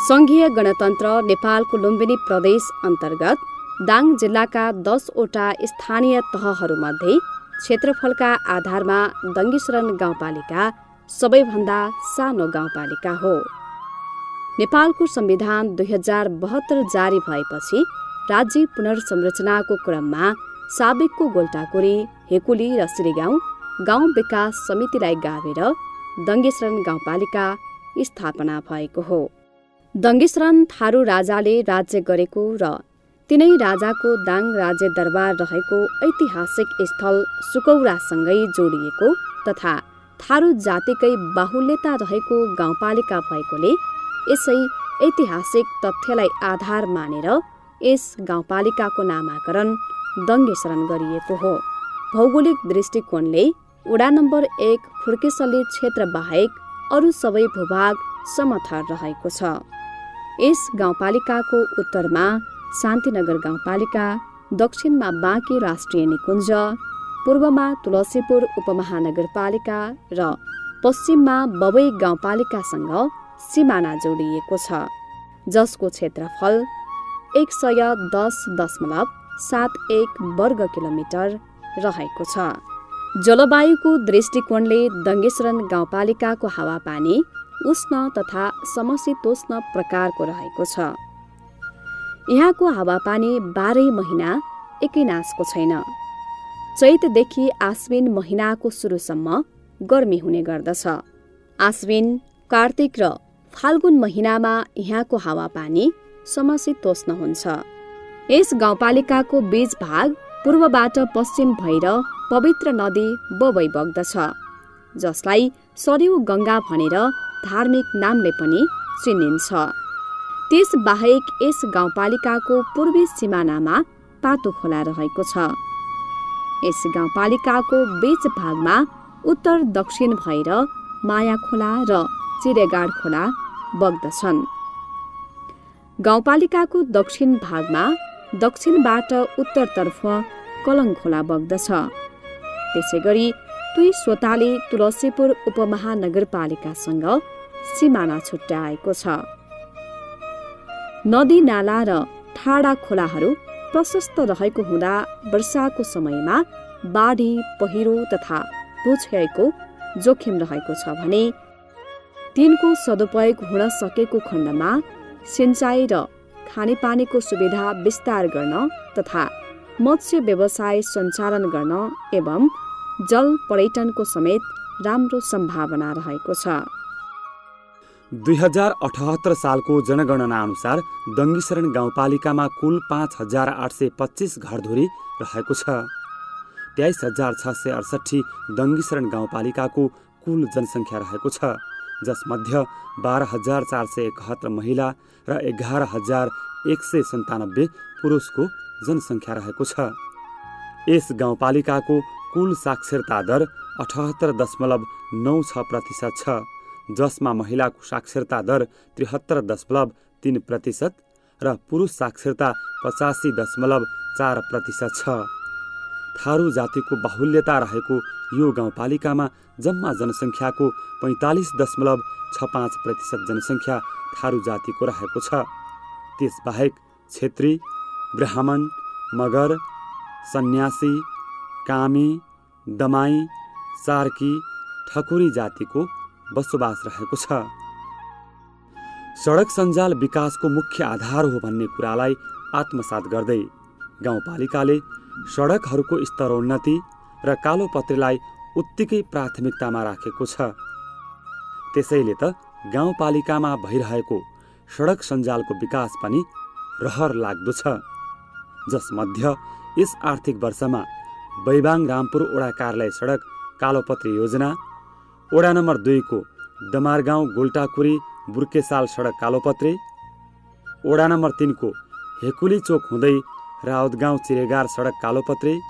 सङ्घीय गणतन्त्र नेपालको लुम्बिनी प्रदेश अन्तर्गत दाङ जिल्लाका 10 वटा स्थानीय तहहरूमध्ये क्षेत्रफलका आधारमा दङ्गेश्वरन गाउँपालिका सबैभन्दा सानो गाउँपालिका हो। नेपालको संविधान 2072 जारी भएपछि राज्य पुनर्संरचनाको क्रममा साबिकको गोल्टाकुरी, हेकुली र श्रीगाउँ गाउँ विकास समितिलाई गाभेर दङ्गेश्वरन गाउँपालिका स्थापना भएको हो। दङ्गेश्वरन थारू राजाले राज्य गरेको र तिनै राजाको दाङ राज्य दरबार रहेको ऐतिहासिक स्थल सुकौरासँगै जोडिएको तथा थारू जातिकै बाहुल्यता रहेको गाउँपालिका भएकोले यसै ऐतिहासिक तथ्यलाई आधार मानेर यस गाउँपालिकाको नामाकरण दङ्गेश्वरन गरिएको हो। भौगोलिक दृष्टिकोणले वडा नम्बर 1 फुर्केसल्ली क्षेत्र बाहेक अरू सबै भूभाग समथर रहेको छ। यस गाउँपालिकाको उत्तरमा शान्तिनगर गाउँपालिका, दक्षिणमा बाँके राष्ट्रिय निकुञ्ज, पूर्वमा तुलसीपुर उपमहानगरपालिका र पश्चिममा बबई गाउँपालिकासँग सिमाना जोडिएको छ, जसको क्षेत्रफल 110.71 वर्ग किलोमिटर रहेको छ। जलवायुको दृष्टिकोणले दङ्गेश्वरन गाउँपालिकाको हावापानी उष्ण तथा समशीतोष्ण प्रकारको रहेको छ। यहाँको हावापानी 12 महिना एकै नासको छैन। चैतदेखि आश्विन महिनाको सुरुसम्म गर्मी हुने गर्दछ। आश्विन, कार्तिक र फाल्गुन महिनामा यहाँको हावापानी समशीतोष्ण हुन्छ। यस गाउँपालिकाको बीच भाग पूर्वबाट पश्चिम भएर पवित्र नदी बबई बग्दछ, जसलाई सरयू गङ्गा भनेर धार्मिक नामले पनि चिनिन्छ। त्यस बाहेक यस गाउँपालिकाको पूर्वी सिमानामा पातो खोला रहेको छ। यस गाउँपालिकाको बीच भागमा उत्तर दक्षिण भएर माया खोला र चिरेगाड खोला बग्दछन्। गाउँपालिकाको दक्षिण भागमा दक्षिणबाट उत्तरतर्फ कलङ खोला बग्दछ। त्यसैगरी तुई सोताले तुलसीपुर उपमहानगरपालिकासँग सिमाना छुट्याएको छ। नदी नाला र ठाडा खोलाहरू प्रशस्त रहेको हुँदा वर्षाको समयमा बाढी, पहिरो तथा भूक्षयको जोखिम रहेको छ भने तिनको सदुपयोग हुन सकेको खण्डमा सिंचाइ र खानेपानीको सुविधा विस्तार गर्न तथा मत्स्य व्यवसाय सञ्चालन गर्न एवं जल पर्यटनको समेत राम्रो सम्भावना रहेको छ। 2078 सालको जनगणना अनुसार दङ्गेश्वरन गाउँपालिकामा कुल 5825 घरधुरी रहेको छ। 23668 दङ्गेश्वरन गाउँपालिकाको कुल जनसङ्ख्या रहेको छ, जसमध्ये 12471 महिला र 11197 पुरुषको जनसङ्ख्या रहेको छ। यस गाउँपालिकाको कुल साक्षरता दर 78.96% छ, जसमा महिलाको साक्षरता दर 73.3% र पुरुष साक्षरता 85.4% छ। थारू जातिको बाहुल्यता रहेको यो गाउँपालिकामा जम्मा जनसङ्ख्याको 45.65% जनसङ्ख्या थारू जातिको रहेको छ। त्यसबाहेक क्षेत्री, ब्राह्मण, मगर, सन्यासी, कामी, दमाई, सार्की, ठकुरी जातिको बसोबास रहेको छ। सडक सञ्जाल विकासको मुख्य आधार हो भन्ने कुरालाई आत्मसात गर्दै गाउँपालिकाले सडकहरूको स्तरोन्नति र कालोपत्रेलाई उत्तिकै प्राथमिकतामा राखेको छ। त्यसैले त गाउँपालिकामा भइरहेको सडक सञ्जालको विकास पनि रहर लाग्दो छ, जसमध्ये यस आर्थिक वर्षमा बैबाङ रामपुर वडा कार्यालय सडक कालोपत्री योजना, वडा नम्बर 2 को दमारगाउँ गोल्टाकुरी बुर्केसाल सडक कालोपत्री, वडा नम्बर 3 को हेकुली चोक हुँदै राउतगाउँ चिरेगार सडक कालोपत्री,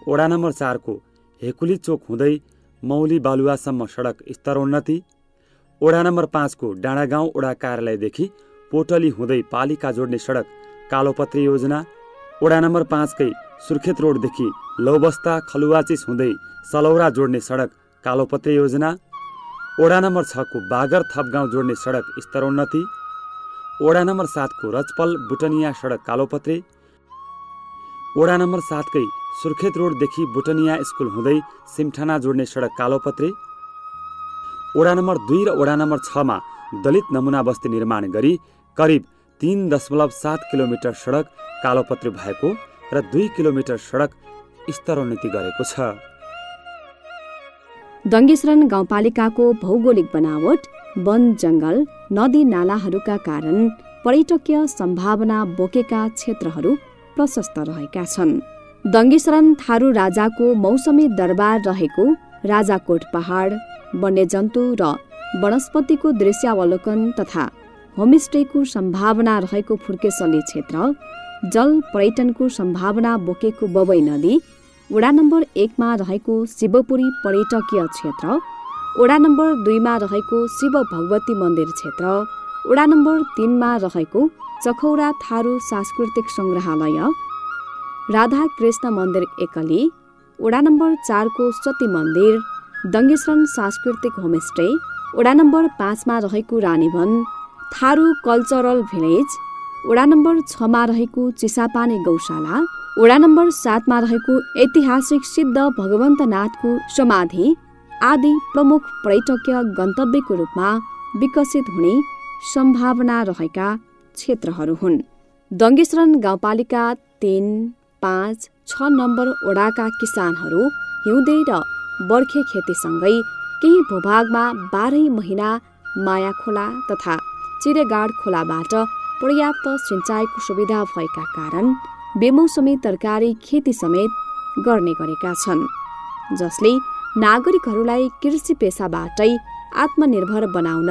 वडा नम्बर 4 को हेकुली चोक हुँदै मौली बालुवासम्म सडक स्तरोन्नति, वडा नम्बर 5 को डाँडागाउँ वडा कार्यालयदेखि पोटली हुँदै पालिका जोड्ने सडक कालोपत्री योजना, वडा नम्बर 5 कै सुर्खेत रोडदेखि लौबस्ता खलुवाचिस हुँदै सलौरा जोड्ने सडक कालोपत्री योजना, वडा नम्बर 6 को बागर थपगाउँ जोड्ने सडक स्तरोन्नति, वडा नम्बर 7 को रचपल बुटनिया सडक कालोपत्रे, वडा नम्बर 7 कै सुर्खेत रोडदेखि बुटनिया स्कुल हुँदै सिमठाना जोड्ने सडक कालोपत्रे, वडा नम्बर 2 र वडा नम्बर 6 मा दलित नमुना बस्ती निर्माण गरी करिब 3.7 किलोमिटर सडक कालोपत्रे भएको र 2 किलोमिटर सडक स्तरोन्नति गरेको छ। डङ्गेश्रण गाउँपालिकाको भौगोलिक बनावट, वन जङ्गल, नदी नालाहरूका कारण पर्यटकीय सम्भावना बोकेका क्षेत्रहरू प्रशस्त रहेका छन्। डङ्गेश्रण थारू राजाको मौसमी दरबार रहेको राजाकोट पहाड, वन्यजन्तु र वनस्पतिको दृश्यावलोकन तथा होमस्टेको सम्भावना रहेको फुर्केसली क्षेत्र, जल पर्यटनको सम्भावना बोकेको बबई नदी, वडा नम्बर 1 मा रहेको शिवपुरी पर्यटकीय क्षेत्र, वडा नम्बर 2 मा रहेको शिव भगवती मन्दिर क्षेत्र, वडा नम्बर 3 मा रहेको चखौरा थारू सांस्कृतिक सङ्ग्रहालय, राधा कृष्ण मन्दिर एकली, वडा नम्बर 4 को सती मन्दिर, डङ्गेश्रण सांस्कृतिक होमस्टे, वडा नम्बर 5 मा रहेको रानीवन, थारू कल्चरल भिलेज, वडा नम्बर 6 मा रहेको चिसापानी गौशाला, वडा नम्बर 7 मा रहेको ऐतिहासिक सिद्ध भगवन्तनाथको समाधि आदि प्रमुख पर्यटकीय गन्तव्यको रूपमा विकसित हुने सम्भावना रहेका क्षेत्रहरू हुन्। डङ्गेश्रण गाउँपालिका 3, 5, 6 नम्बर वडाका किसानहरू हिउँदे र बर्खे खेतीसँगै केही भूभागमा 12 महिना माया खोला तथा चिरेगाड खोलाबाट पर्याप्त सिँचाइको सुविधा भएका कारण बेमौसमी तरकारी खेती समेत गर्ने गरेका छन्, जसले नागरिकहरूलाई कृषि पेसाबाटै आत्मनिर्भर बनाउन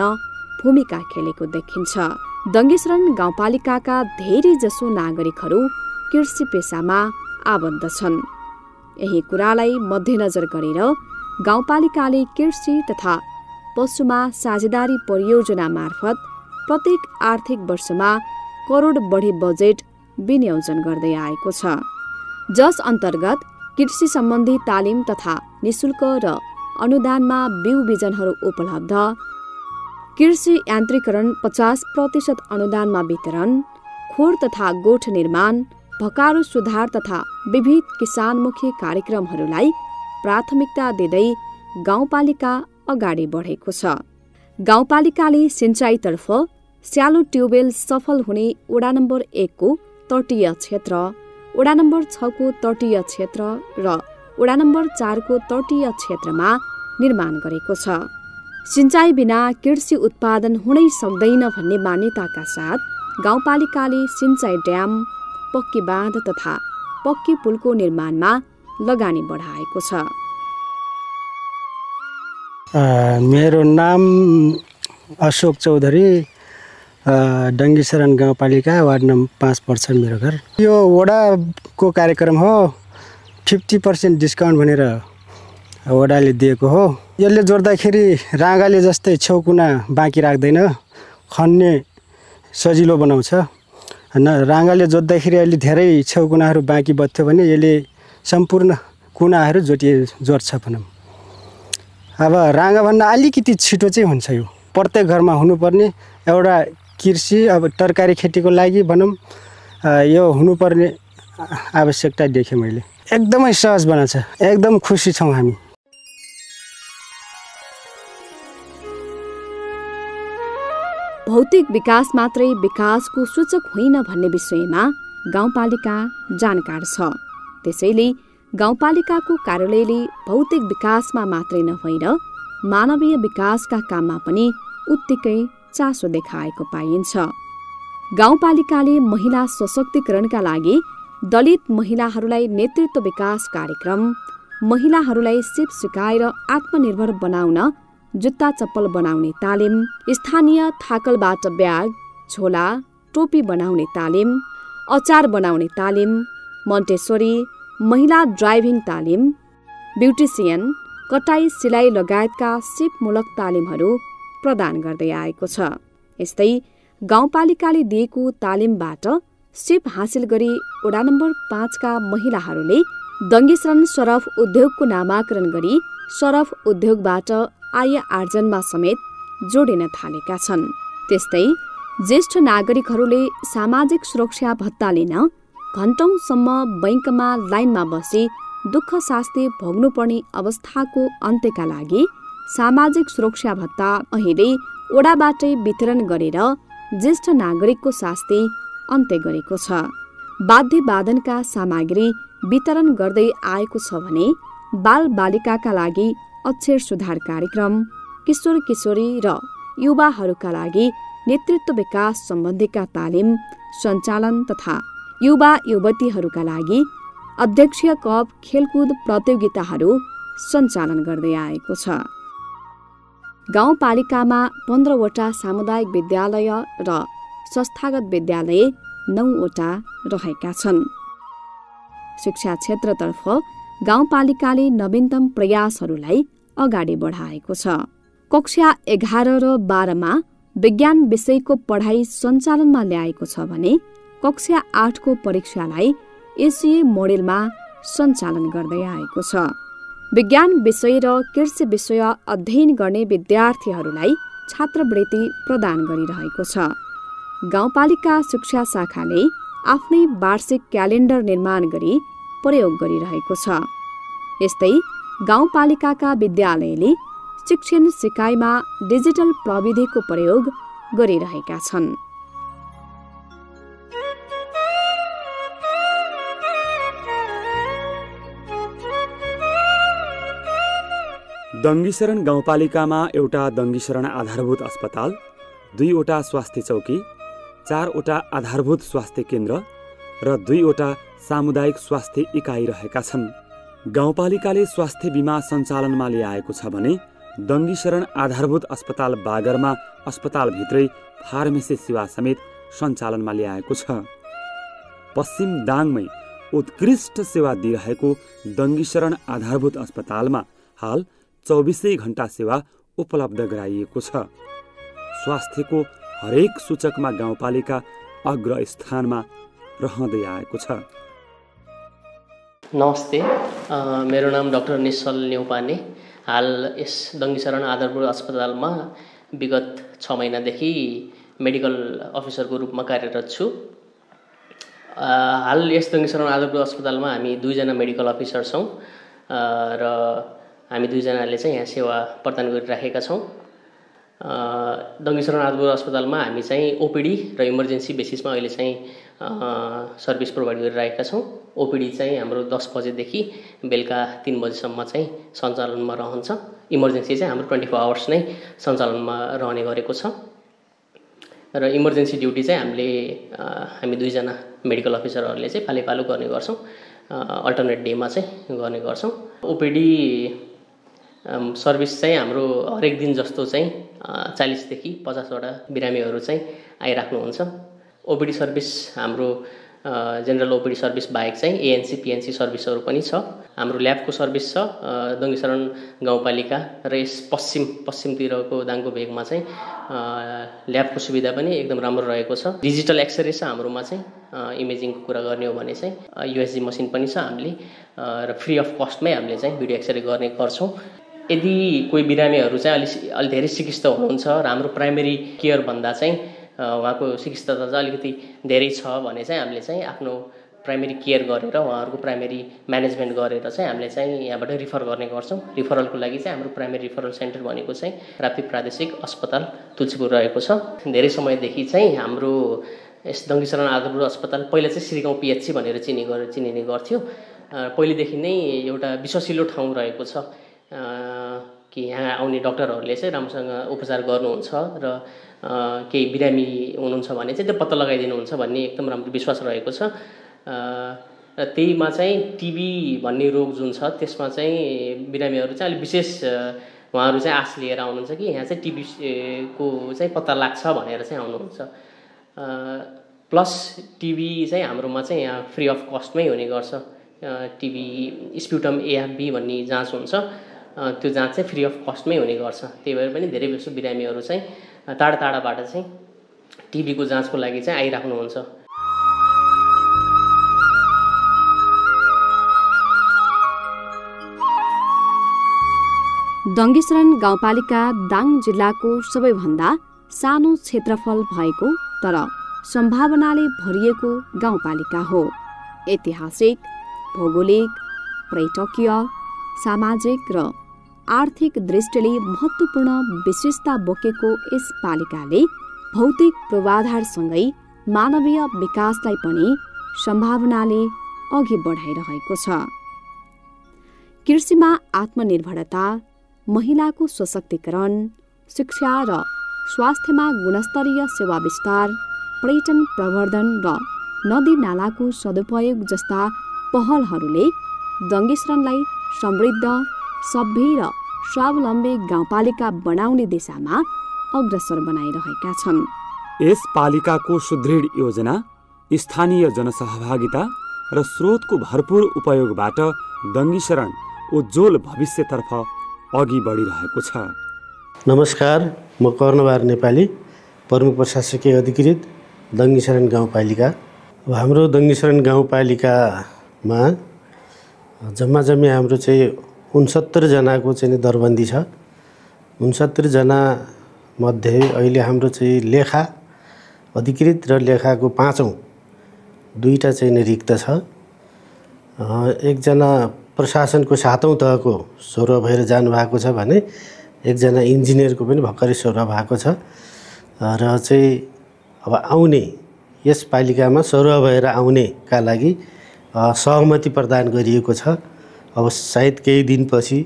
भूमिका खेलेको देखिन्छ। डङ्गेश्रण गाउँपालिकाका धेरै जसो नागरिकहरू कृषि पेसामा आबद्ध छन्। यही कुरालाई मध्यनजर गरेर गाउँपालिकाले कृषि तथा पशुमा साझेदारी परियोजना मार्फत प्रत्येक आर्थिक वर्षमा करोड बढी बजेट विनियोजन गर्दै आएको छ, जस अन्तर्गत कृषि सम्बन्धी तालिम तथा निशुल्क र अनुदानमा बिउ बिजनहरू उपलब्ध, कृषि यान्त्रिकरण 50% अनुदानमा वितरण, खोर तथा गोठ निर्माण, भकारो सुधार तथा विविध किसानमुखी कार्यक्रमहरूलाई प्राथमिकता दिँदै गाउँपालिका अगाडि बढेको छ। गाउँपालिकाले सिँचाइतर्फ स्यालो ट्युबवेल सफल हुने वडा नम्बर 1 को तटीय क्षेत्र, वडा नम्बर 6 को तटीय क्षेत्र र वडा नम्बर 4 को तटीय क्षेत्रमा निर्माण गरेको छ। सिँचाइ बिना कृषि उत्पादन हुनै सक्दैन भन्ने मान्यताका साथ गाउँपालिकाले सिँचाइ ड्याम, पक्की बाँध तथा पक्की पुलको निर्माणमा लगानी बढाएको छ। मेरो नाम अशोक चौधरी, डङ्गेश्रण गाउँपालिका वार्ड नम्बर 5 पर्छ मेरो घर। यो वडाको कार्यक्रम हो, 50% डिस्काउन्ट भनेर वडाले दिएको हो। यसले जोड्दाखेरि राँगाले जस्तै छेउकुना बाँकी राख्दैन, खन्ने सजिलो बनाउँछ। राँगाले जोड्दाखेरि अहिले धेरै छेउकुनाहरू बाँकी बस्थ्यो भने यसले सम्पूर्ण कुनाहरू जोड्छ भनौँ। अब राँगाभन्दा अलिकति छिटो चाहिँ हुन्छ। यो प्रत्येक घरमा हुनुपर्ने एउटा कृषि अब तरकारी खेतीको लागि भनौँ यो हुनुपर्ने आवश्यकता देखेँ मैले। एकदमै सहज बनाउँछ, एकदम खुसी छौँ हामी। भौतिक विकास मात्रै विकासको सूचक होइन भन्ने विषयमा गाउँपालिका जानकार छ। त्यसैले गाउँपालिकाको कार्यालयले भौतिक विकासमा मात्रै नभएर मानवीय विकासका काममा पनि उत्तिकै चासो देखाएको पाइन्छ। गाउँपालिकाले महिला सशक्तिकरणका लागि दलित महिलाहरूलाई नेतृत्व विकास कार्यक्रम, महिलाहरूलाई सिप सिकाएर आत्मनिर्भर बनाउन जुत्ता चप्पल बनाउने तालिम, स्थानीय थाकलबाट ब्याग, झोला, टोपी बनाउने तालिम, अचार बनाउने तालिम, मन्टेश्वरी, महिला ड्राइभिङ तालिम, ब्युटिसियन, कटाई सिलाइ लगायतका सिपमूलक तालिमहरू प्रदान गर्दै आएको छ। यस्तै गाउँपालिकाले दिएको तालिमबाट सिप हासिल गरी वडा नम्बर 5 का महिलाहरूले डङ्गेश्रण सरफ उद्योगको नामाकरण गरी सरफ उद्योगबाट आय आर्जनमा समेत जोडिन थालेका छन्। त्यस्तै ज्येष्ठ नागरिकहरूले सामाजिक सुरक्षा भत्ता लिन घण्टौंसम्म बैंकमा लाइनमा बसी दुःख शास्ति भोग्नुपर्ने अवस्थाको अन्त्यका लागि सामाजिक सुरक्षा भत्ता अहिले ओडाबाटै वितरण गरेर ज्येष्ठ नागरिकको शास्ति अन्त्य गरेको छ। वाद्य वादनका सामग्री वितरण गर्दै आएको छ भने बाल बालिकाका लागि अक्षर सुधार कार्यक्रम, किशोर किशोरी र युवाहरूका लागि नेतृत्व विकास सम्बन्धीका तालिम सञ्चालन तथा युवा युवतीहरूका लागि अध्यक्षीय कप खेलकुद प्रतियोगिताहरू सञ्चालन गर्दै आएको छ। गाउँपालिकामा 15 वटा सामुदायिक विद्यालय र संस्थागत विद्यालय 9 वटा रहेका छन्। शिक्षा क्षेत्रतर्फ गाउँपालिकाले नवीनतम प्रयासहरूलाई अगाडि बढाएको छ। कक्षा 11 र 12 मा विज्ञान विषयको पढाइ सञ्चालनमा ल्याएको छ भने कक्षा 8 को परीक्षालाई एसीए मोडेलमा सञ्चालन गर्दै आएको छ। विज्ञान विषय र कृषि विषय अध्ययन गर्ने विद्यार्थीहरूलाई छात्रवृत्ति प्रदान गरिरहेको छ। गाउँपालिका शिक्षा शाखाले आफ्नै वार्षिक क्यालेन्डर निर्माण गरी प्रयोग गरिरहेको छ। यस्तै गाउँपालिकाका विद्यालयले शिक्षण सिकाइमा डिजिटल प्रविधिको प्रयोग गरिरहेका छन्। दङ्गीशरण गाउँपालिकामा एउटा दङ्गीशरण आधारभूत अस्पताल, 2 वटा स्वास्थ्य चौकी, 4 वटा आधारभूत स्वास्थ्य केन्द्र र 2 वटा सामुदायिक स्वास्थ्य इकाइ रहेका छन्। गाउँपालिकाले स्वास्थ्य बीमा सञ्चालनमा ल्याएको छ भने दङ्गीशरण आधारभूत अस्पताल बागरमा अस्पतालभित्रै फार्मेसी सेवा समेत सञ्चालनमा ल्याएको छ। पश्चिम दाङमै उत्कृष्ट सेवा दिइरहेको दङ्गीशरण आधारभूत अस्पतालमा हाल 24 घण्टा सेवा उपलब्ध गराइएको छ। स्वास्थ्यको हरेक सूचकमा गाउँपालिका अग्र स्थानमा रहँदै आएको छ। नमस्ते, मेरो नाम डाक्टर निश्चल न्यौपाने। हाल यस दङ्गीशरण आधारभूत अस्पतालमा विगत 6 महिनादेखि मेडिकल अफिसरको रूपमा कार्यरत छु। हाल यस दङ्गीशरण आधारभूत अस्पतालमा हामी 2 जना मेडिकल अफिसर छौँ र हामी 2 जनाले चाहिँ यहाँ सेवा प्रदान गरिराखेका छौँ। दङ्गीशरण आधारभूत अस्पतालमा हामी चाहिँ ओपिडी र इमर्जेन्सी बेसिसमा अहिले चाहिँ सर्भिस प्रोभाइड गरिरहेका छौँ। ओपिडी चाहिँ हाम्रो 10 बजेदेखि बेलुका 3 बजेसम्म चाहिँ सञ्चालनमा रहन्छ। इमर्जेन्सी चाहिँ हाम्रो 24 आवर्स नै सञ्चालनमा रहने गरेको छ र इमर्जेन्सी ड्युटी चाहिँ हामी 2 जना मेडिकल अफिसरहरूले चाहिँ पालैपालो गर्ने गर्छौँ। अल्टरनेट डेमा चाहिँ गर्ने गर्छौँ। ओपिडी सर्भिस चाहिँ हाम्रो हरेक दिन जस्तो चाहिँ 40 देखि 50 वटा बिरामीहरू चाहिँ आइराख्नुहुन्छ। ओपिडी सर्भिस हाम्रो जेनरल ओपिडी सर्भिस बाहेक चाहिँ एएनसी पिएनसी सर्भिसहरू पनि छ। हाम्रो ल्याबको सर्भिस छ दङ्गीशरण गाउँपालिका र यस पश्चिमतिरको दाङको भेगमा चाहिँ ल्याबको सुविधा पनि एकदम राम्रो रहेको छ। डिजिटल एक्सरे छ हाम्रोमा चाहिँ इमेजिङको कुरा गर्ने हो भने चाहिँ युएसजी मसिन पनि छ हामीले र फ्री अफ कस्टमै हामीले चाहिँ भिडियो एक्सरे गर्ने गर्छौँ। यदि कोही बिरामीहरू चाहिँ अलि धेरै सिकिस्त हुनुहुन्छ र हाम्रो प्राइमेरी केयर भन्दा चाहिँ उहाँको सिकिस्तता चाहिँ अलिकति धेरै छ भने चाहिँ हामीले चाहिँ आफ्नो प्राइमेरी केयर गरेर उहाँहरूको प्राइमेरी म्यानेजमेन्ट गरेर चाहिँ हामीले चाहिँ यहाँबाट रिफर गर्ने गर्छौँ। रिफरलको लागि चाहिँ हाम्रो प्राइमेरी रिफरल सेन्टर भनेको चाहिँ राप्ती प्रादेशिक अस्पताल तुलसीपुर रहेको छ। धेरै समयदेखि चाहिँ हाम्रो यस दङ्गीशरण आधारभूत अस्पताल पहिला चाहिँ श्रीगाउँ पिएचसी भनेर चिनिने गर्थ्यो। पहिलेदेखि नै एउटा विश्वसिलो ठाउँ रहेको छ कि यहाँ आउने डाक्टरहरूले चाहिँ राम्रोसँग उपचार गर्नुहुन्छ र केही बिरामी हुनुहुन्छ भने चाहिँ त्यो पत्ता लगाइदिनुहुन्छ भन्ने एकदम राम्रो विश्वास रहेको छ। र त्यहीमा चाहिँ टिबी भन्ने रोग जुन छ त्यसमा चाहिँ बिरामीहरू चाहिँ अलिक विशेष उहाँहरू चाहिँ आश लिएर आउनुहुन्छ कि यहाँ चाहिँ टिबीको चाहिँ पत्ता लाग्छ भनेर चाहिँ आउनुहुन्छ। प्लस टिबी चाहिँ हाम्रोमा चाहिँ यहाँ फ्री अफ कस्टमै हुने गर्छ। टिबी स्प्युटम एएफबी भन्ने जाँच हुन्छ, त्यो जाँच चाहिँ फ्री अफ कस्टमै हुने गर्छ। त्यही भएर पनि धेरै जसो बिरामीहरू चाहिँ टाढाबाट चाहिँ टिबीको जाँचको लागि चाहिँ आइराख्नुहुन्छ। दङ्गीशरण गाउँपालिका दाङ जिल्लाको सबैभन्दा सानो क्षेत्रफल भएको तर सम्भावनाले भरिएको गाउँपालिका हो। ऐतिहासिक, भौगोलिक, पर्यटकीय, सामाजिक र आर्थिक दृष्टिले महत्त्वपूर्ण विशेषता बोकेको यस पालिकाले भौतिक पूर्वाधारसँगै मानवीय विकासलाई पनि सम्भावनाले अघि बढाइरहेको छ। कृषिमा आत्मनिर्भरता, महिलाको सशक्तिकरण, शिक्षा र स्वास्थ्यमा गुणस्तरीय सेवा विस्तार, पर्यटन प्रवर्धन र नदी नालाको सदुपयोग जस्ता पहलहरूले दङ्गेश्रनलाई समृद्ध, सभ्य र स्वावलम्बी गाउँपालिका बनाउने दिशामा अग्रसर बनाइरहेका छन्। यस पालिकाको सुदृढ योजना, स्थानीय जनसहभागिता र स्रोतको भरपूर उपयोगबाट दङ्गीशरण उज्जवल भविष्यतर्फ अघि बढिरहेको छ। नमस्कार, म कर्णबहादुर नेपाली, प्रमुख प्रशासकीय अधिकृत दङ्गीशरण गाउँपालिका। हाम्रो दङ्गीशरण गाउँपालिकामा जम्मी हाम्रो चाहिँ 69 जनाको चाहिँ दरबन्दी छ। 69 जना मध्ये अहिले हाम्रो चाहिँ लेखा अधिकृत र लेखाको 5औं 2टा चाहिँ रिक्त छ। एकजना प्रशासनको 7औं तहको सरुवा भएर जानुभएको छ भने एकजना इन्जिनियरको पनि भर्खरै सरुवा भएको छ। र चाहिँ अब आउने यस पालिकामा सरुवा भएर आउनेका लागि सहमति प्रदान गरिएको छ। अब सायद केही दिनपछि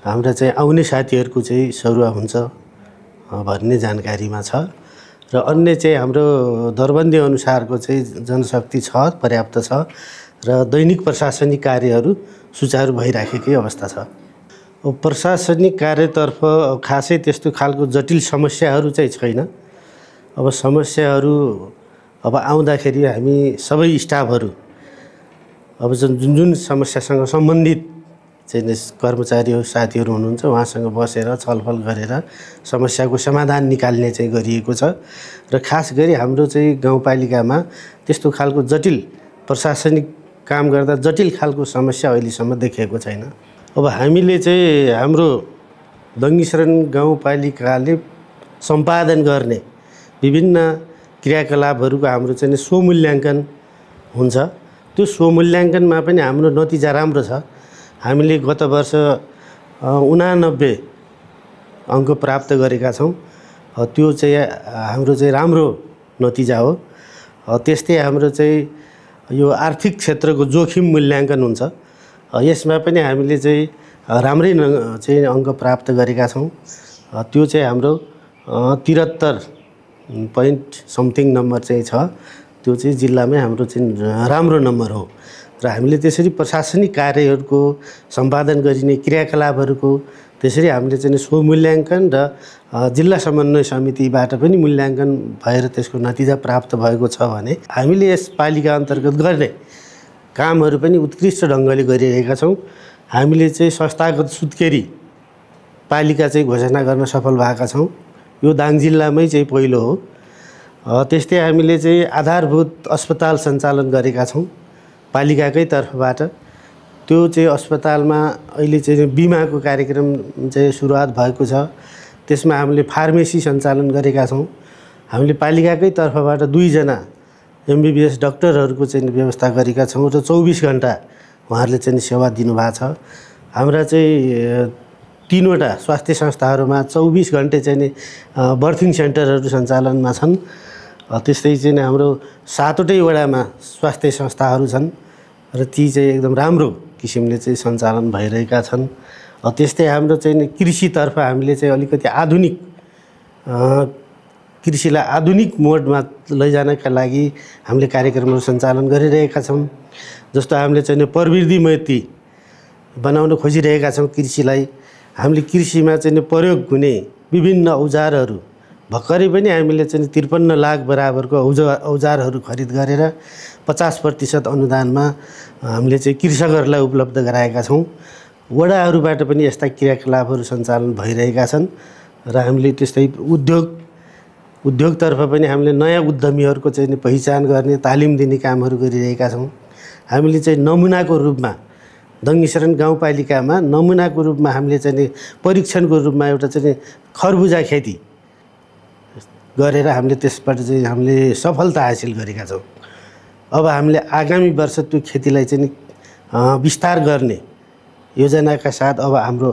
हाम्रा चाहिँ आउने साथीहरूको चाहिँ सरुवा हुन्छ भन्ने जानकारीमा छ। र अन्य चाहिँ हाम्रो दरबन्दी अनुसारको चाहिँ जनशक्ति छ, पर्याप्त छ र दैनिक प्रशासनिक कार्यहरू सुचारू भइराखेकै अवस्था छ। प्रशासनिक कार्यतर्फ खासै त्यस्तो खालको जटिल समस्याहरू चाहिँ छैन। अब समस्याहरू अब आउँदाखेरि हामी सबै स्टाफहरू अब जुन समस्यासँग सम्बन्धित चाहिँ कर्मचारीहरू साथीहरू हुनुहुन्छ उहाँसँग बसेर छलफल गरेर समस्याको समाधान निकाल्ने चाहिँ गरिएको छ। र खास गरी हाम्रो चाहिँ गाउँपालिकामा त्यस्तो खालको जटिल प्रशासनिक काम गर्दा जटिल खालको समस्या अहिलेसम्म देखिएको छैन। अब हामीले चाहिँ हाम्रो दङ्गीशरण गाउँपालिकाले सम्पादन गर्ने विभिन्न क्रियाकलापहरूको हाम्रो चाहिँ स्वमूल्याङ्कन हुन्छ। त्यो स्वमूल्याङ्कनमा पनि हाम्रो नतिजा राम्रो छ। हामीले गत वर्ष 89 अङ्क प्राप्त गरेका छौँ। त्यो चाहिँ हाम्रो चाहिँ राम्रो नतिजा हो। त्यस्तै हाम्रो चाहिँ यो आर्थिक क्षेत्रको जोखिम मूल्याङ्कन हुन्छ। यसमा पनि हामीले चाहिँ राम्रै चाहिँ अङ्क प्राप्त गरेका छौँ। त्यो चाहिँ हाम्रो 73 पोइन्ट समथिङ नम्बर चाहिँ छ। त्यो चाहिँ जिल्लामै हाम्रो चाहिँ राम्रो नम्बर हो। र हामीले त्यसरी प्रशासनिक कार्यहरूको सम्पादन गरिने क्रियाकलापहरूको त्यसरी हामीले चाहिँ स्वमूल्याङ्कन र जिल्ला समन्वय समितिबाट पनि मूल्याङ्कन भएर त्यसको नतिजा प्राप्त भएको छ भने हामीले यस पालिका अन्तर्गत गर्ने कामहरू पनि उत्कृष्ट ढङ्गले गरिरहेका छौँ। हामीले चाहिँ संस्थागत सुत्केरी पालिका चाहिँ घोषणा गर्न सफल भएका छौँ। यो दाङ जिल्लामै चाहिँ पहिलो हो। त्यस्तै हामीले चाहिँ आधारभूत अस्पताल सञ्चालन गरेका छौँ पालिकाकै तर्फबाट। त्यो चाहिँ अस्पतालमा अहिले चाहिँ बिमाको कार्यक्रम चाहिँ सुरुवात भएको छ। त्यसमा हामीले फार्मेसी सञ्चालन गरेका छौँ। हामीले पालिकाकै तर्फबाट 2 जना MBBS डाक्टरहरूको चाहिँ व्यवस्था गरेका छौँ र 24 घण्टा उहाँहरूले चाहिँ सेवा दिनुभएको छ। हाम्रा चाहिँ 3वटा स्वास्थ्य संस्थाहरूमा 24 घन्टे चाहिँ बर्थिङ सेन्टरहरू सञ्चालनमा छन्। त्यस्तै चाहिँ हाम्रो 7वटै वडामा स्वास्थ्य संस्थाहरू छन् र ती चाहिँ एकदम राम्रो किसिमले चाहिँ सञ्चालन भइरहेका छन्। त्यस्तै हाम्रो चाहिँ कृषितर्फ हामीले चाहिँ अलिकति आधुनिक कृषिलाई आधुनिक मोडमा लैजानका लागि हामीले कार्यक्रमहरू सञ्चालन गरिरहेका छौँ। जस्तो हामीले चाहिँ प्रविधि मैत्री बनाउन खोजिरहेका छौँ कृषिलाई। हामीले कृषिमा चाहिँ प्रयोग हुने विभिन्न औजारहरू भर्खरै पनि हामीले चाहिँ 53 लाख बराबरको औजारहरू खरिद गरेर 50% अनुदानमा हामीले चाहिँ कृषकहरूलाई उपलब्ध गराएका छौँ। वडाहरूबाट पनि यस्ता क्रियाकलापहरू सञ्चालन भइरहेका छन् र हामीले त्यस्तै उद्योगतर्फ पनि हामीले नयाँ उद्यमीहरूको चाहिँ पहिचान गर्ने तालिम दिने कामहरू गरिरहेका छौँ। हामीले चाहिँ नमुनाको रूपमा दङ्गीशरण गाउँपालिकामा नमुनाको रूपमा हामीले चाहिँ परीक्षणको रूपमा एउटा चाहिँ खरबुजा खेती गरेर हामीले त्यसबाट चाहिँ हामीले सफलता हासिल गरेका छौँ। अब हामीले आगामी वर्ष त्यो खेतीलाई चाहिँ विस्तार गर्ने योजनाका साथ अब हाम्रो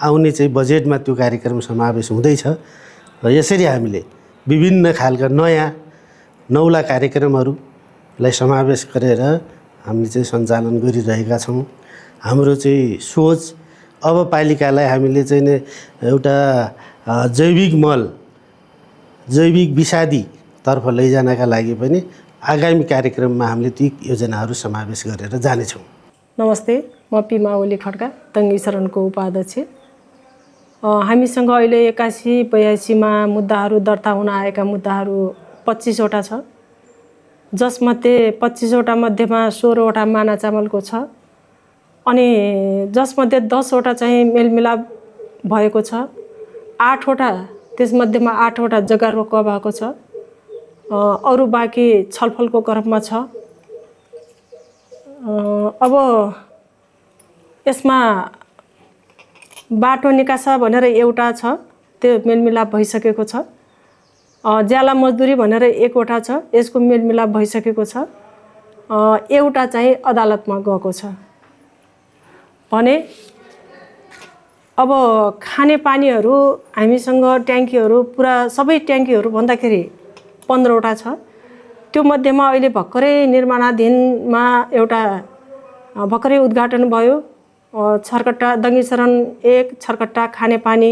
आउने चाहिँ बजेटमा त्यो कार्यक्रम समावेश हुँदैछ र यसरी हामीले विभिन्न खालका नयाँ नौला कार्यक्रमहरूलाई समावेश गरेर हामीले चाहिँ सञ्चालन गरिरहेका छौँ। हाम्रो चाहिँ सोच अब पालिकालाई हामीले चाहिँ एउटा जैविक मल जैविक विषादीतर्फ लैजानका लागि पनि आगामी कार्यक्रममा हामीले ती योजनाहरू समावेश गरेर जानेछौँ। नमस्ते, म पिमा ओली खड्का, दङ्गी शरणको उपाध्यक्ष। हामीसँग अहिले 81-82मा मुद्दाहरू दर्ता हुन आएका मुद्दाहरू 25वटा छ, जसमध्ये 25वटा मध्येमा 16वटा माना चामलको छ अनि जसमध्ये 10वटा चाहिँ मेलमिलाप भएको छ। 8वटा त्यसमध्येमा 8वटा जग्गा रोक भएको छ, अरू बाँकी छलफलको क्रममा छ। अब यसमा बाटो निकासा भनेर एउटा छ, त्यो मेलमिलाप भइसकेको छ। ज्याला मजदुरी भनेर 1वटा छ, यसको मेलमिलाप भइसकेको छ। एउटा चाहिँ अदालतमा गएको छ भने अब खानेपानीहरू हामीसँग ट्याङ्कीहरू पुरा सबै ट्याङ्कीहरू भन्दाखेरि 15वटा छ। त्यो मध्येमा अहिले भर्खरै निर्माणाधीनमा एउटा भर्खरै उद्घाटन भयो, छरकट्टा दङ्गी शरण 1 छरकट्टा खानेपानी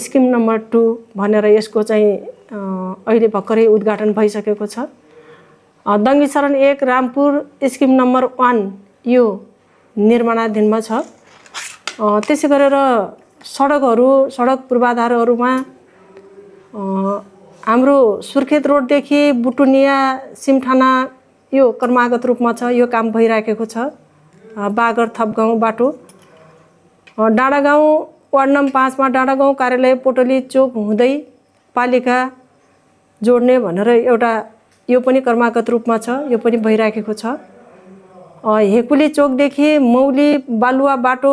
स्किम नम्बर 2 भनेर यसको चाहिँ अहिले भर्खरै उद्घाटन भइसकेको छ। दङ्गी शरण 1 रामपुर स्किम नम्बर 1 यो निर्माणाधीनमा छ। त्यसै गरेर सडक पूर्वाधारहरूमा हाम्रो सुर्खेत रोडदेखि बुटुनिया सिमठाना यो क्रमागत रूपमा छ, यो काम भइराखेको छ। बागर थपगाउँ बाटो, डाँडागाउँ वार्ड नम्बर 5 मा डाँडागाउँ कार्यालय पोटली चोक हुँदै पालिका जोड्ने भनेर एउटा यो पनि क्रमागत रूपमा छ, यो पनि भइराखेको छ। हेकुली चोकदेखि मौली बालुवा बाटो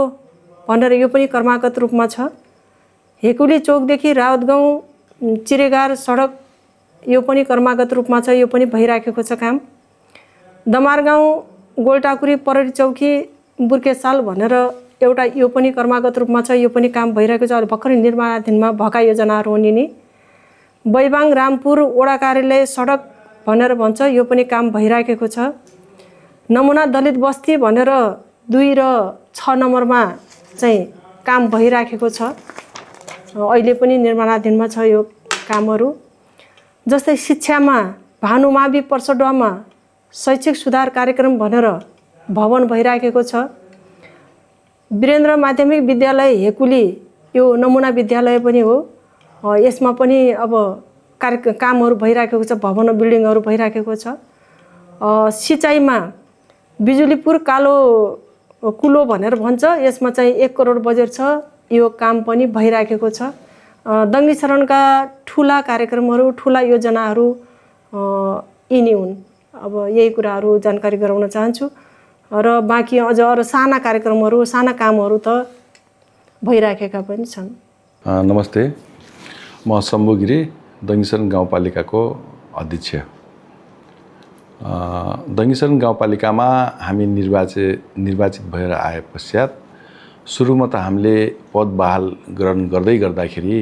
भनेर यो पनि क्रमागत रूपमा छ। हेकुली चोकदेखि राउतगाउँ चिरेगार सडक यो पनि क्रमागत रूपमा छ, यो पनि भइराखेको छ काम। दमारगाउँ गोलटाकुरी पररी चौकी बुर्केसाल भनेर एउटा यो पनि क्रमागत रूपमा छ, यो पनि काम भइरहेको छ। अहिले भर्खरै निर्माणाधीनमा भएका योजनाहरू हुने नि। बैबाङ रामपुर वडा कार्यालय सडक भनेर भन्छ, यो पनि काम भइराखेको छ। नमुना दलित बस्ती भनेर 2 र 6 नम्बरमा चाहिँ काम भइराखेको छ, अहिले पनि निर्माणाधीनमा छ यो कामहरू। जस्तै शिक्षामा भानुमावि पर्सडुवामा शैक्षिक सुधार कार्यक्रम भनेर भवन भइराखेको छ। वीरेन्द्र माध्यमिक विद्यालय हेकुली यो नमुना विद्यालय पनि हो, यसमा पनि अब कामहरू भइराखेको छ, भवन बिल्डिङहरू भइराखेको छ। सिँचाइमा बिजुलीपुर कालो कुलो भनेर भन्छ, यसमा चाहिँ 1 करोड बजेट छ, यो काम पनि भइराखेको छ। दङ्गी शरणका ठुला कार्यक्रमहरू ठुला योजनाहरू यिनी हुन्। अब यही कुराहरू जानकारी गराउन चाहन्छु र बाँकी अझ अरू साना कार्यक्रमहरू साना कामहरू त भइराखेका पनि छन्। नमस्ते, म शम्भु गिरी दङ्गी शरण गाउँपालिकाको अध्यक्ष। दङ्गी शरण गाउँपालिकामा हामी निर्वाचित भएर आए पश्चात सुरुमा त हामीले पद बहाल ग्रहण गर्दाखेरि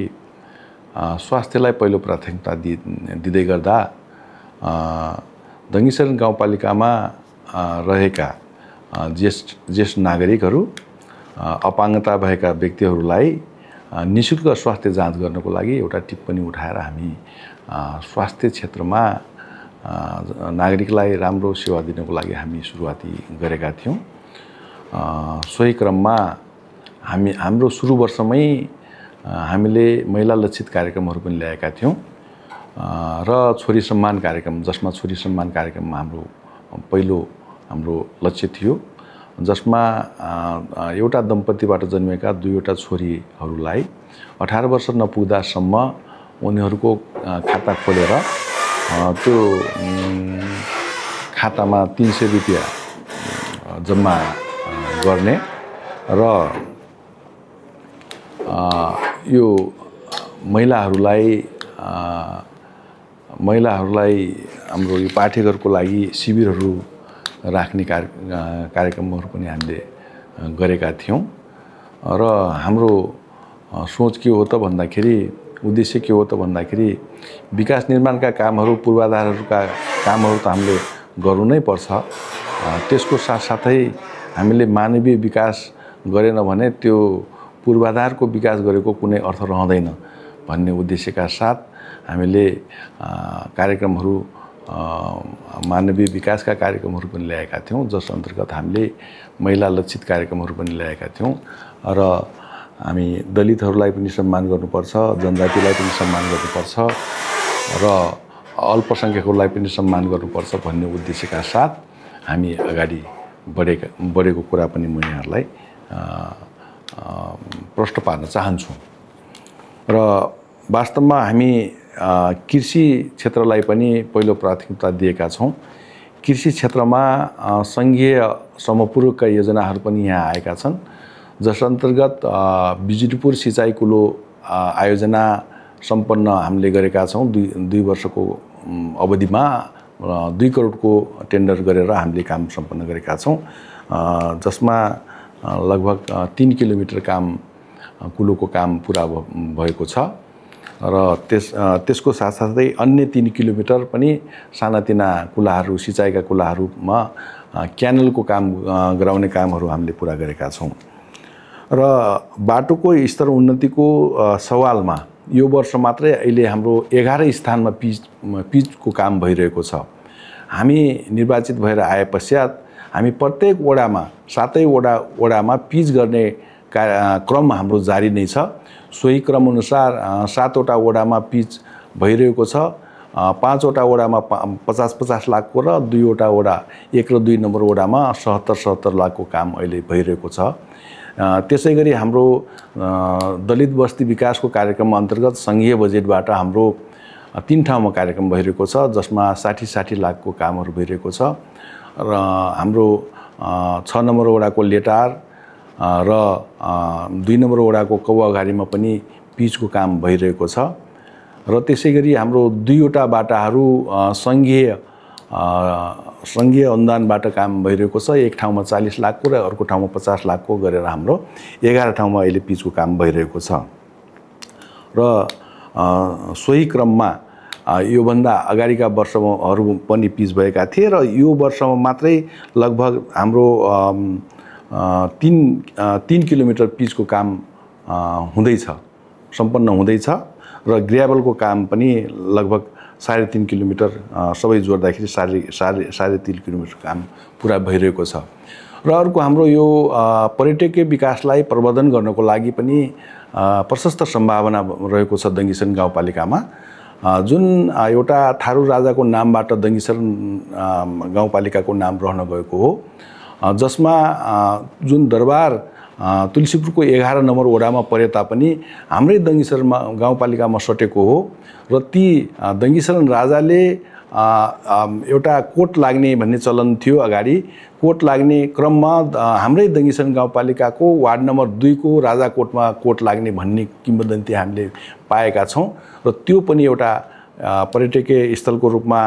स्वास्थ्यलाई पहिलो प्राथमिकता दिँदै गर्दा दङ्गी शरण गाउँपालिकामा रहेका ज्येष्ठ नागरिकहरू अपाङ्गता भएका व्यक्तिहरूलाई निःशुल्क स्वास्थ्य जाँच गर्नको लागि एउटा टिप्पणी उठाएर हामी स्वास्थ्य क्षेत्रमा नागरिकलाई राम्रो सेवा दिनको लागि हामी सुरुवाती गरेका थियौँ। सोही क्रममा हाम्रो सुरु वर्षमै हामीले महिला लक्षित कार्यक्रमहरू पनि ल्याएका थियौँ र छोरी सम्मान कार्यक्रम, जसमा छोरी सम्मान कार्यक्रममा पहिलो हाम्रो लक्ष्य थियो, जसमा एउटा दम्पतिबाट जन्मेका 2वटा छोरीहरूलाई 18 वर्ष नपुग्दासम्म उनीहरूको खाता खोलेर त्यो खातामा 300 रुपियाँ जम्मा गर्ने र यो महिलाहरूलाई महिलाहरूलाई हाम्रो यो पाठ्यघरको लागि शिविरहरू राख्ने कार्यक्रमहरू पनि हामीले गरेका थियौँ र हाम्रो सोच के हो त भन्दाखेरि उद्देश्य के हो त भन्दाखेरि विकास निर्माणका कामहरू पूर्वाधारहरूका कामहरू त हामीले गर्नु नै पर्छ त्यसको साथसाथै हामीले मानवीय विकास गरेन भने त्यो पूर्वाधारको विकास गरेको कुनै अर्थ रहँदैन भन्ने उद्देश्यका साथ हामीले कार्यक्रमहरू मानवीय विकासका कार्यक्रमहरू पनि ल्याएका थियौँ जस अन्तर्गत हामीले महिला लक्षित कार्यक्रमहरू पनि ल्याएका थियौँ र हामी दलितहरूलाई पनि सम्मान गर्नुपर्छ जनजातिलाई पनि सम्मान गर्नुपर्छ र अल्पसङ्ख्यकहरूलाई पनि सम्मान गर्नुपर्छ भन्ने उद्देश्यका साथ हामी अगाडि बढेको कुरा पनि म यहाँहरूलाई प्रश्न पार्न चाहन्छु र वास्तवमा हामी कृषि क्षेत्रलाई पनि पहिलो प्राथमिकता दिएका छौँ कृषि क्षेत्रमा सङ्घीय समपूरकका योजनाहरू पनि यहाँ आएका छन् जस अन्तर्गत बिजुलीपुर सिँचाइ कुलो आयोजना सम्पन्न हामीले गरेका छौँ दुई वर्षको अवधिमा 2 करोडको टेन्डर गरेर हामीले काम सम्पन्न गरेका छौँ जसमा लगभग 3 किलोमिटर काम कुलोको काम पुरा भएको छ र त्यसको साथसाथै अन्य 3 किलोमिटर पनि सानातिना कुलाहरू सिँचाइका कुलाहरूमा क्यानलको काम गराउने कामहरू हामीले पुरा गरेका छौँ र बाटोको स्तर उन्नतिको सवालमा यो वर्ष मात्रै अहिले हाम्रो 11 स्थानमा पिचको काम भइरहेको छ हामी निर्वाचित भएर आए पश्चात हामी प्रत्येक वडामा 7 वडामा पिच गर्ने क्रम हाम्रो जारी नै छ सोही क्रम अनुसार 7 वटा वडामा पिच भइरहेको छ 5 वटा वडामा 50-50 लाखको र 2 वटा वडा 1 र 2 नम्बर वडामा 70-70 लाखको काम अहिले भइरहेको छ त्यसै गरी हाम्रो दलित बस्ती विकासको कार्यक्रम अन्तर्गत सङ्घीय बजेटबाट हाम्रो 3 ठाउँमा कार्यक्रम भइरहेको छ जसमा 60 लाखको कामहरू भइरहेको छ र हाम्रो 6 नम्बर वडाको लेटार र 2 नम्बर वडाको कौवाघारीमा पनि पिचको काम भइरहेको छ र त्यसै गरी हाम्रो 2 वटा बाटाहरू सङ्घीय अनुदानबाट काम भइरहेको छ एक ठाउँमा 40 लाखको र अर्को ठाउँमा 50 लाखको गरेर हाम्रो 11 ठाउँमा अहिले पिचको काम भइरहेको छ र सोही क्रममा योभन्दा अगाडिका वर्षहरू पनि पिच भएका थिए र यो वर्षमा मात्रै लगभग हाम्रो 3 किलोमिटर पिचको काम हुँदैछ सम्पन्न हुँदैछ र ग्रेभलको काम पनि लगभग 3.5 किलोमिटर सबै जोड्दाखेरि 3.5 किलोमिटर काम पुरा भइरहेको छ र अर्को हाम्रो यो पर्यटकीय विकासलाई प्रवर्धन गर्नको लागि पनि प्रशस्त सम्भावना रहेको छ दङ्गीशरण गाउँपालिकामा जुन एउटा थारू राजाको नामबाट दङ्गीशरण गाउँपालिकाको नाम रहन गएको हो जसमा जुन दरबार तुलसीपुरको 11 नम्बर वडामा परे तापनि हाम्रै दङ्गीशरण गाउँपालिकामा सटेको हो र ती दङ्गीशरण राजाले एउटा कोट लाग्ने भन्ने चलन थियो अगाडि कोट लाग्ने क्रममा हाम्रै दङ्गीशरण गाउँपालिकाको वार्ड नम्बर 2 को राजा कोटमा कोट लाग्ने भन्ने किंवदन्ती हामीले पाएका छौँ र त्यो पनि एउटा पर्यटकीय स्थलको रूपमा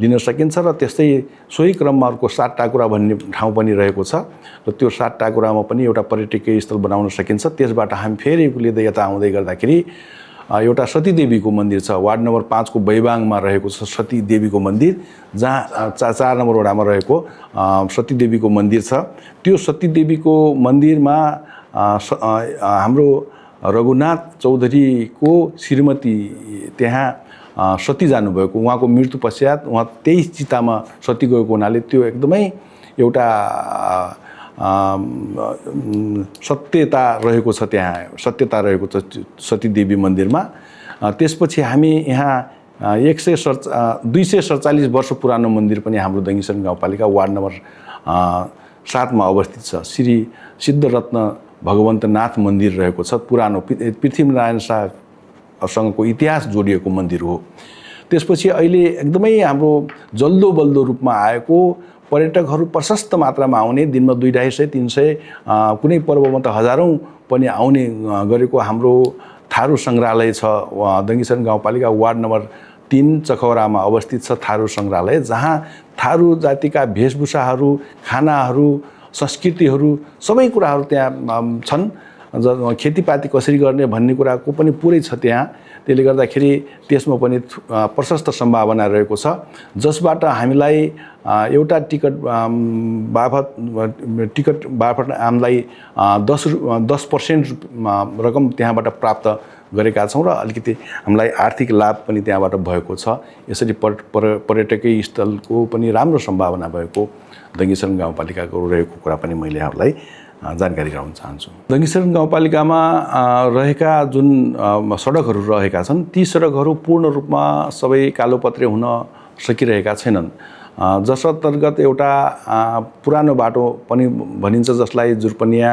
लिन सकिन्छ र त्यस्तै सोही क्रममा अर्को 7 टाकुरा भन्ने ठाउँ पनि रहेको छ र त्यो 7 टाकुरामा पनि एउटा पर्यटकीय स्थल बनाउन सकिन्छ त्यसबाट हामी फेरि उक्लिँदै यता आउँदै गर्दाखेरि एउटा सतीदेवीको मन्दिर छ वार्ड नम्बर 5 को बैबाङमा रहेको छ सतीदेवीको मन्दिर जहाँ 4 नम्बर वडामा रहेको सतीदेवीको मन्दिर छ त्यो सतीदेवीको मन्दिरमा हाम्रो रघुनाथ चौधरीको श्रीमती त्यहाँ सती जानुभएको उहाँको मृत्यु पश्चात उहाँ 23 चितामा सती गएको हुनाले त्यो एकदमै एउटा सत्यता रहेको छ त्यहाँ सत्यता रहेको छ सतीदेवी मन्दिरमा त्यसपछि हामी यहाँ 247 वर्ष पुरानो मन्दिर पनि हाम्रो दङ्गीशरण गाउँपालिका वार्ड नम्बर 7 मा अवस्थित छ श्री सिद्धरत्न भगवन्तनाथ मन्दिर रहेको छ पुरानो पृथ्वीनारायण शाहसँगको इतिहास जोडिएको मन्दिर हो त्यसपछि अहिले एकदमै हाम्रो जल्दो बल्दो रूपमा आएको पर्यटकहरू प्रशस्त मात्रामा आउने दिनमा 200-300 कुनै पर्वमा त हजारौं पनि आउने गरेको हाम्रो थारू सङ्ग्रहालय छ। दङ्गीसरण गाउँपालिका वार्ड नम्बर 3 चखौरामा अवस्थित छ थारू सङ्ग्रहालय, जहाँ थारू जातिका वेशभूषाहरू, खानाहरू, संस्कृतिहरू सबै कुराहरू त्यहाँ छन्। खेतीपाती कसरी गर्ने भन्ने कुराको पनि पुरै छ त्यहाँ। त्यसले गर्दाखेरि त्यसमा पनि प्रशस्त सम्भावना रहेको छ, जसबाट हामीलाई एउटा टिकट बापत हामीलाई 10% रकम त्यहाँबाट प्राप्त गरेका छौँ र अलिकति हामीलाई आर्थिक लाभ पनि त्यहाँबाट भएको छ। यसरी पर्यटकीय स्थलको पनि राम्रो सम्भावना भएको दङ्गीसरण गाउँपालिकाको रहेको कुरा पनि मैले यहाँलाई जानकारी गराउन चाहन्छु। दङ्गीसरण गाउँपालिकामा रहेका जुन सडकहरू रहेका छन्, ती सडकहरू पूर्ण रूपमा सबै कालोपत्रे हुन सकिरहेका छैनन्। जस अन्तर्गत एउटा पुरानो बाटो पनि भनिन्छ, जसलाई जुर्पनिया,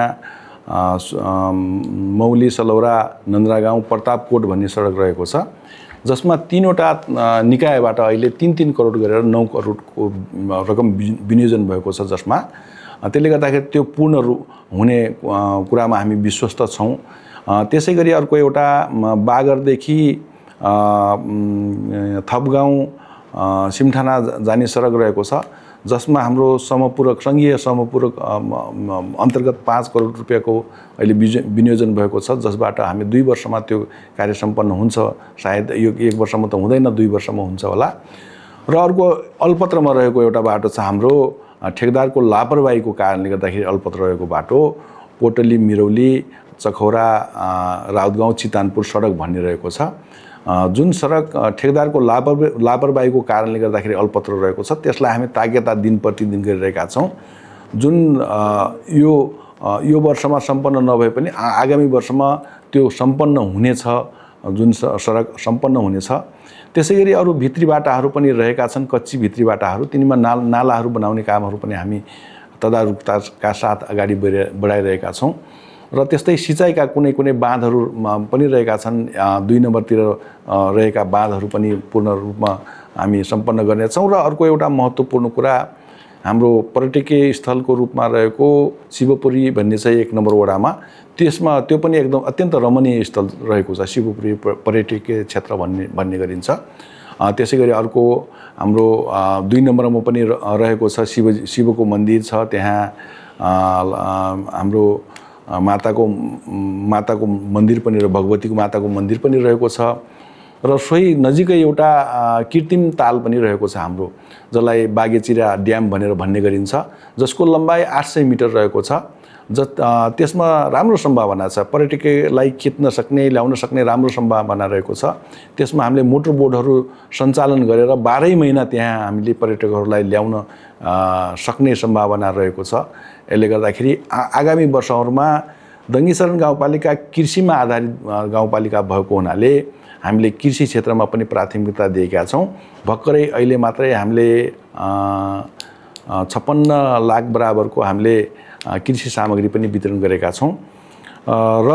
मौली, सलौरा, नन्द्रागाउँ, प्रतापकोट भन्ने सडक रहेको छ, जसमा 3वटा निकायबाट अहिले 3-3 करोड गरेर 9 करोडको रकम विनियोजन भएको छ। जसमा त्यसले गर्दाखेरि त्यो पूर्ण हुने कुरामा हामी विश्वस्त छौँ। त्यसै गरी अर्को एउटा बागरदेखि थपगाउँ सिमठाना जाने सडक रहेको छ, जसमा हाम्रो समपूरक सङ्घीय समपूरक अन्तर्गत 5 करोड रुपियाँको अहिले विनियोजन भएको छ, जसबाट हामी 2 वर्षमा त्यो कार्य सम्पन्न हुन्छ। सायद यो 1 वर्षमा त हुँदैन, 2 वर्षमा हुन्छ होला। र अर्को अल्पत्रमा रहेको एउटा बाटो छ हाम्रो ठेकदारको लापरवाहीको कारणले गर्दाखेरि अल्पत्र रहेको बाटो, पोटली मिरौली चखौरा राउतगाउँ चितानपुर सडक भन्ने रहेको छ, जुन सडक ठेकदारको लापरवाहीको कारणले गर्दाखेरि अल्पत्र रहेको छ। त्यसलाई हामी ताकेता दिन प्रतिदिन गरिरहेका छौँ। जुन यो वर्षमा सम्पन्न नभए पनि आगामी वर्षमा त्यो सम्पन्न हुनेछ, जुन सडक सम्पन्न हुनेछ। त्यसै गरी अरू भित्री बाटाहरू पनि रहेका छन्, कच्ची भित्री बाटाहरू, तिनीमा नालाहरू बनाउने कामहरू पनि हामी तदारुकताका साथ अगाडि बढाइरहेका छौँ। र त्यस्तै सिँचाइका कुनै बाँधहरू पनि रहेका छन्। 2 नम्बरतिर रहेका बाँधहरू पनि पूर्ण रूपमा हामी सम्पन्न गर्नेछौँ। र अर्को एउटा महत्त्वपूर्ण कुरा, हाम्रो पर्यटकीय स्थलको रूपमा रहेको शिवपुरी भन्ने चाहिँ 1 नम्बर वडामा, त्यो पनि एकदम अत्यन्त रमणीय स्थल रहेको छ। शिवपुरी पर्यटकीय क्षेत्र भन्ने गरिन्छ। त्यसै गरी अर्को हाम्रो 2 नम्बरमा पनि रहेको छ शिवको मन्दिर छ। त्यहाँ हाम्रो माताको मन्दिर पनि र भगवतीको माताको मन्दिर पनि रहेको छ। र सोही नजिकै एउटा कृत्रिम ताल पनि रहेको छ हाम्रो, जसलाई बागेचिरा ड्याम भन्ने गरिन्छ, जसको लम्बाइ 800 मिटर रहेको छ। त्यसमा राम्रो सम्भावना छ, पर्यटकलाई खिच्न सक्ने, ल्याउन सक्ने राम्रो सम्भावना रहेको छ। त्यसमा हामीले मोटर बोटहरू सञ्चालन गरेर 12 महिना त्यहाँ हामीले पर्यटकहरूलाई ल्याउन सक्ने सम्भावना रहेको छ। यसले गर्दाखेरि आगामी वर्षहरूमा दङ्गीसरण गाउँपालिका कृषिमा आधारित गाउँपालिका भएको हुनाले हामीले कृषि क्षेत्रमा पनि प्राथमिकता दिएका छौँ। भर्खरै अहिले मात्रै हामीले 56 लाख बराबरको हामीले कृषि सामग्री पनि वितरण गरेका छौँ। र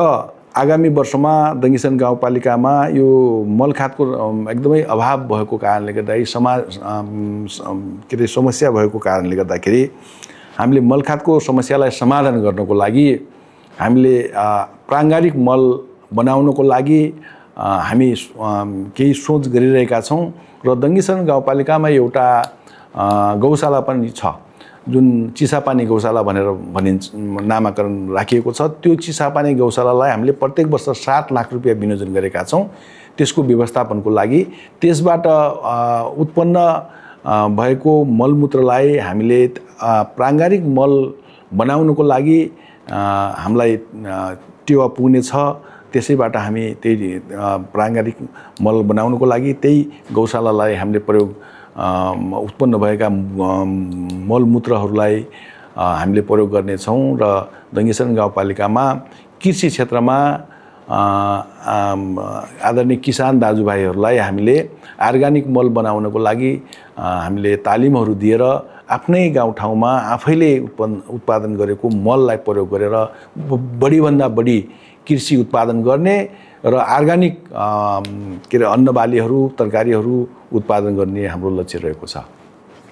आगामी वर्षमा दङ्गीसरण गाउँपालिकामा यो मलखातको एकदमै अभाव भएको कारणले गर्दाखेरि समस्या भएको कारणले गर्दाखेरि हामीले मलखातको समस्यालाई समाधान गर्नको लागि हामीले प्राङ्गारिक मल बनाउनको लागि हामी केही सोच गरिरहेका छौँ। र दङ्गीसरण गाउँपालिकामा एउटा गौशाला पनि छ, जुन चिसापानी गौशाला भनेर नामाकरण राखिएको छ। त्यो चिसापानी गौशालालाई हामीले प्रत्येक वर्ष 7 लाख रुपियाँ विनियोजन गरेका छौँ त्यसको व्यवस्थापनको लागि। त्यसबाट उत्पन्न भएको मलमूत्रलाई हामीले प्राङ्गारिक मल बनाउनको लागि हामीलाई टेवा पुग्नेछ। त्यसैबाट हामी त्यही प्राङ्गारिक मल बनाउनको लागि त्यही गौशालालाई हामीले उत्पन्न भएका मलमूत्रहरूलाई हामीले प्रयोग गर्नेछौँ। र दङ्गीसरण गाउँपालिकामा कृषि क्षेत्रमा आदरणीय किसान दाजुभाइहरूलाई हामीले अर्ग्यानिक मल बनाउनको लागि हामीले तालिमहरू दिएर आफ्नै गाउँठाउँमा आफैले उत्पादन गरेको मललाई प्रयोग गरेर बढीभन्दा बढी कृषि उत्पादन गर्ने र अर्ग्यानिक अन्नबालीहरू तरकारीहरू उत्पादन गर्ने हाम्रो लक्ष्य रहेको छ।